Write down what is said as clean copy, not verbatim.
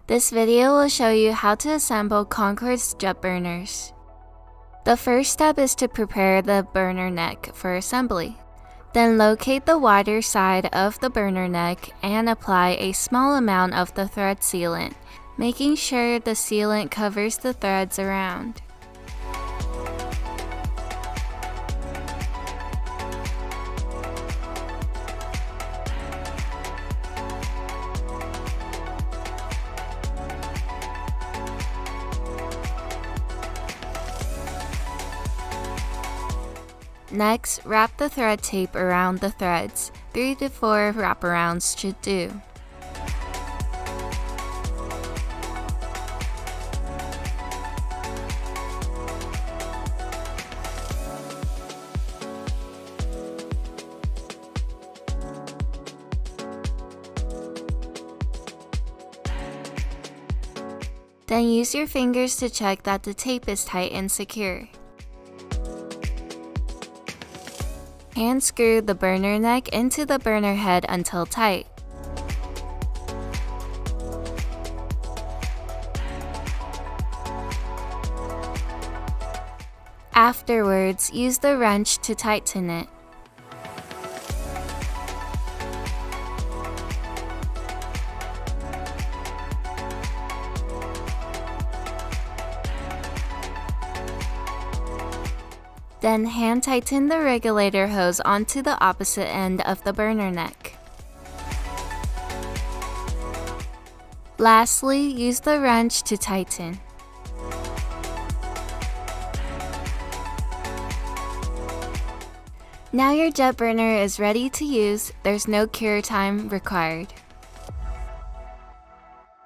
This video will show you how to assemble Concord's jet burners. The first step is to prepare the burner neck for assembly. Then locate the wider side of the burner neck and apply a small amount of the thread sealant, making sure the sealant covers the threads around. Next, wrap the thread tape around the threads. 3 to 4 wraparounds should do. Then use your fingers to check that the tape is tight and secure. Hand screw the burner neck into the burner head until tight. Afterwards, use the wrench to tighten it. Then hand tighten the regulator hose onto the opposite end of the burner neck. Lastly, use the wrench to tighten. Now your jet burner is ready to use. There's no cure time required.